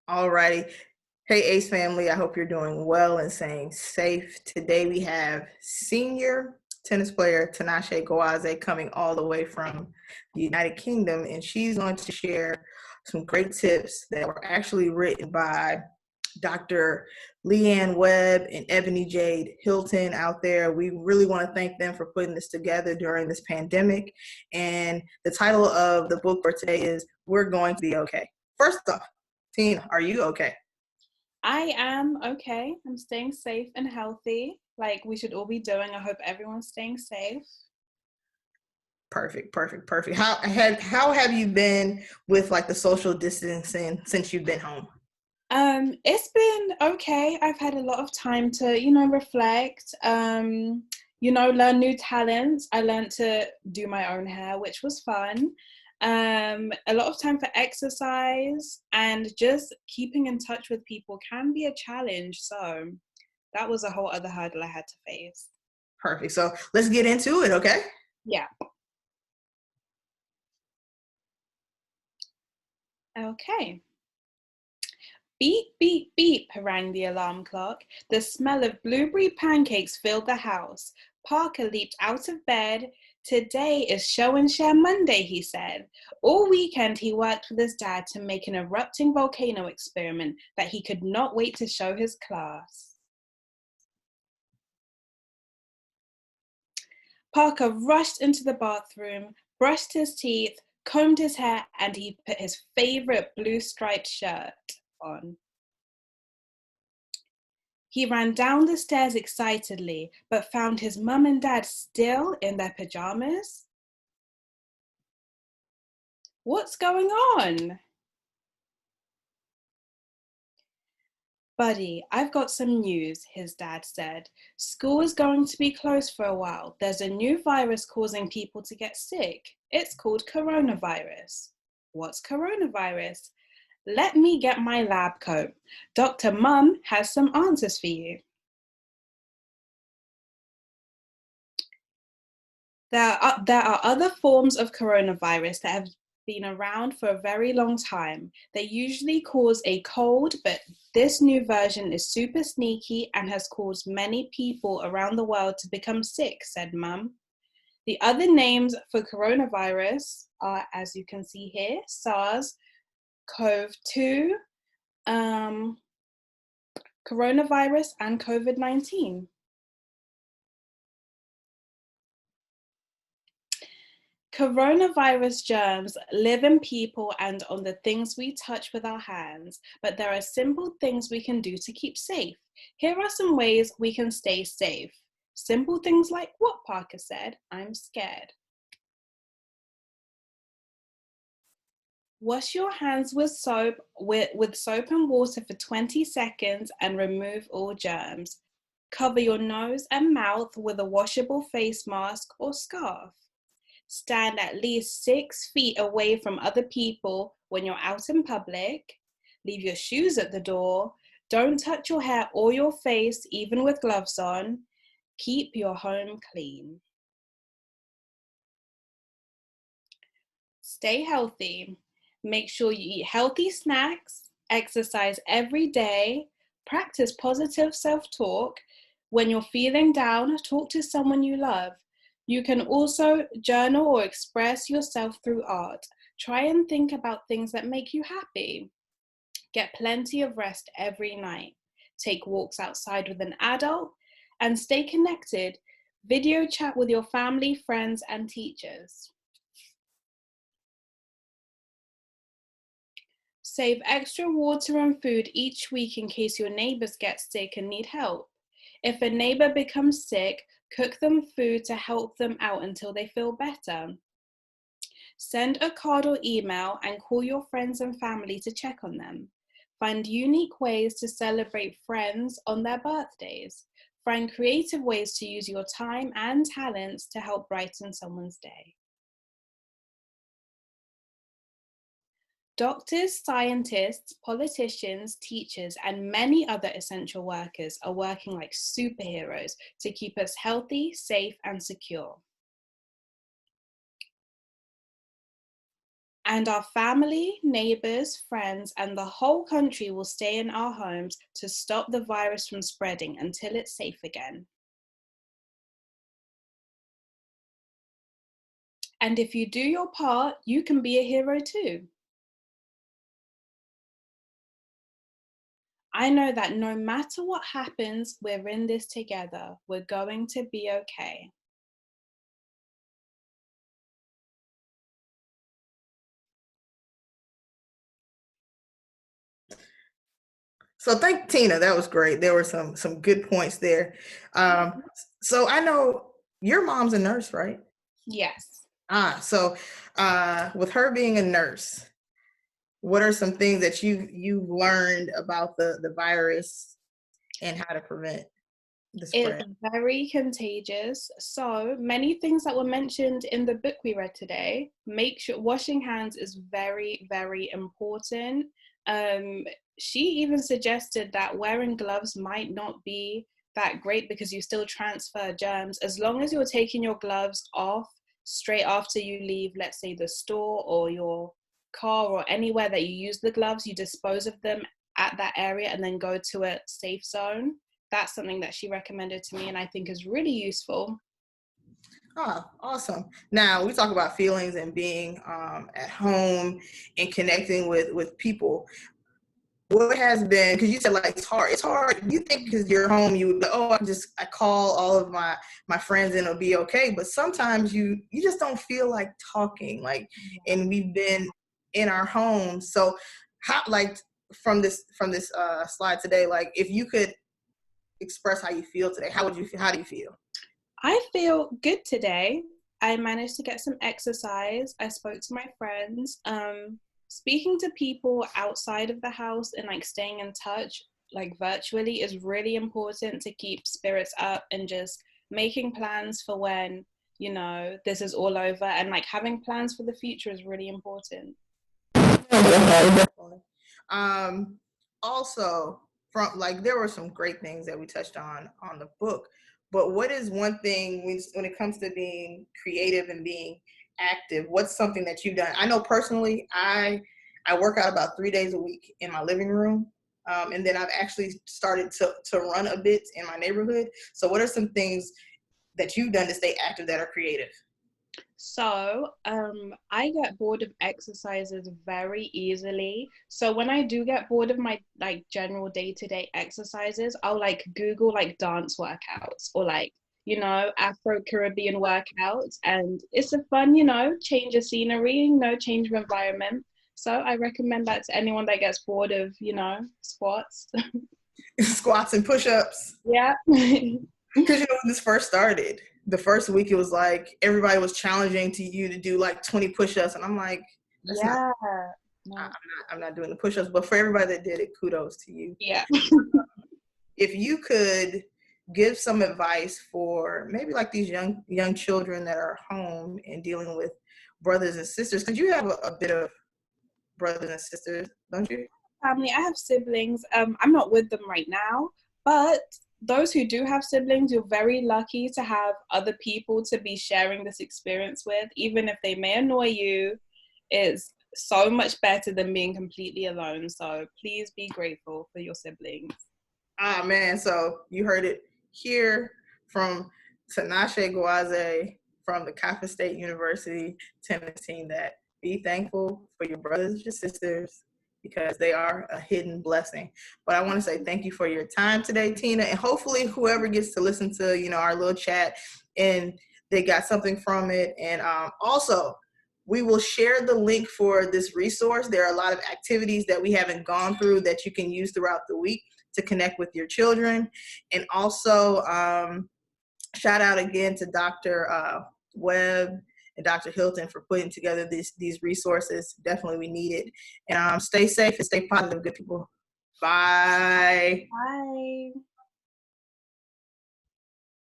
Alrighty. Hey, Ace family, I hope you're doing well and staying safe. Today we have senior tennis player Tinashe coming all the way from the United Kingdom, and she's going to share some great tips that were actually written by Dr. Leigh-Ann Webb and Ebony Jade Hilton out there. We really want to thank them for putting this together during this pandemic. And the title of the book for today is We're Going to Be Okay. First off, Tina, are you okay? I am okay. I'm staying safe and healthy, like we should all be doing. I hope everyone's staying safe. Perfect. How have you been with like the social distancing since you've been home? It's been okay. I've had a lot of time to, reflect, learn new talents. I learned to do my own hair, which was fun. A lot of time for exercise, and just keeping in touch with people can be a challenge. So that was a whole other hurdle I had to face. Perfect. So let's get into it, okay? Yeah. Okay. Beep, beep, beep, rang the alarm clock. The smell of blueberry pancakes filled the house. Parker leaped out of bed. Today is Show and Share Monday, he said. All weekend he worked with his dad to make an erupting volcano experiment that he could not wait to show his class. Parker rushed into the bathroom, brushed his teeth, combed his hair, and he put his favorite blue striped shirt on. He ran down the stairs excitedly, but found his mum and dad still in their pajamas. What's going on? Buddy, I've got some news, his dad said. School is going to be closed for a while. There's a new virus causing people to get sick. It's called coronavirus. What's coronavirus? Let me get my lab coat. Dr. Mum has some answers for you. There are other forms of coronavirus that have been around for a very long time. They usually cause a cold, but this new version is super sneaky and has caused many people around the world to become sick, said Mum. The other names for coronavirus are, as you can see here, SARS-CoV-2, coronavirus, and COVID-19. Coronavirus germs live in people and on the things we touch with our hands, but there are simple things we can do to keep safe. Here are some ways we can stay safe. Simple things like what Parker said, I'm scared. Wash your hands with soap and water for 20 seconds and remove all germs. Cover your nose and mouth with a washable face mask or scarf. Stand at least 6 feet away from other people when you're out in public. Leave your shoes at the door. Don't touch your hair or your face, even with gloves on. Keep your home clean. Stay healthy. Make sure you eat healthy snacks, exercise every day, practice positive self-talk. When you're feeling down, talk to someone you love. You can also journal or express yourself through art. Try and think about things that make you happy. Get plenty of rest every night. Take walks outside with an adult and stay connected. Video chat with your family, friends, and teachers. Save extra water and food each week in case your neighbors get sick and need help. If a neighbor becomes sick, cook them food to help them out until they feel better. Send a card or email and call your friends and family to check on them. Find unique ways to celebrate friends on their birthdays. Find creative ways to use your time and talents to help brighten someone's day. Doctors, scientists, politicians, teachers, and many other essential workers are working like superheroes to keep us healthy, safe, and secure. And our family, neighbors, friends, and the whole country will stay in our homes to stop the virus from spreading until it's safe again. And if you do your part, you can be a hero too. I know that no matter what happens, we're in this together. We're going to be okay. So thank Tina. That was great. There were some good points there. So I know your mom's a nurse, right? Yes. So with her being a nurse, what are some things that you've learned about the virus and how to prevent the It's spread? very contagious. So many things that were mentioned in the book we read today. Make sure washing hands is very, very important. She even suggested that wearing gloves might not be that great because you still transfer germs. As long as you're taking your gloves off straight after you leave, let's say the store or your car or anywhere that you use the gloves, you dispose of them at that area and then go to a safe zone. That's something that she recommended to me and I think is really useful. Oh, awesome. Now we talk about feelings and being at home and connecting with people. What has been, because you said like it's hard, you think because you're home you would, oh, I call all of my friends and it'll be okay, but sometimes you just don't feel like talking, like, and we've been in our homes. So how, like, from this slide today, like if you could express how you feel today, how do you feel? I feel good today. I managed to get some exercise. I spoke to my friends. Speaking to people outside of the house and like staying in touch like virtually is really important to keep spirits up and just making plans for when, you know, this is all over, and like having plans for the future is really important. Definitely. Also, from like there were some great things that we touched on the book, but what is one thing when it comes to being creative and being active? What's something that you've done? I know personally, I work out about 3 days a week in my living room, and then I've actually started to run a bit in my neighborhood. So, what are some things that you've done to stay active that are creative? So, I get bored of exercises very easily. So when I do get bored of my like general day-to-day exercises, I'll like Google like dance workouts or like, you know, Afro-Caribbean workouts. And it's a fun, you know, change of scenery, you know, change of environment. So I recommend that to anyone that gets bored of, you know, squats. Squats and push-ups. Yeah. Because when this first started, the first week it was like everybody was challenging to you to do like 20 push-ups, and I'm like, that's not. Yeah. I- No. I'm I'm not doing the push-ups. But for everybody that did it, kudos to you. Yeah. If you could give some advice for maybe like these young children that are home and dealing with brothers and sisters, because you have a bit of brothers and sisters, don't you? Family. I have siblings. I'm not with them right now, but those who do have siblings, you're very lucky to have other people to be sharing this experience with, even if they may annoy you. It's so much better than being completely alone. So please be grateful for your siblings. Ah, man. So you heard it here from Tinashe Gwaze from the Coppin State University tennis team, that be thankful for your brothers and your sisters because they are a hidden blessing. But I want to say thank you for your time today, Tina, and hopefully whoever gets to listen to, our little chat and they got something from it. And also, we will share the link for this resource. There are a lot of activities that we haven't gone through that you can use throughout the week to connect with your children. And also, shout out again to Dr. Webb and Dr. Hilton for putting together these resources. Definitely we need it. And stay safe and stay positive, good people. Bye. Bye.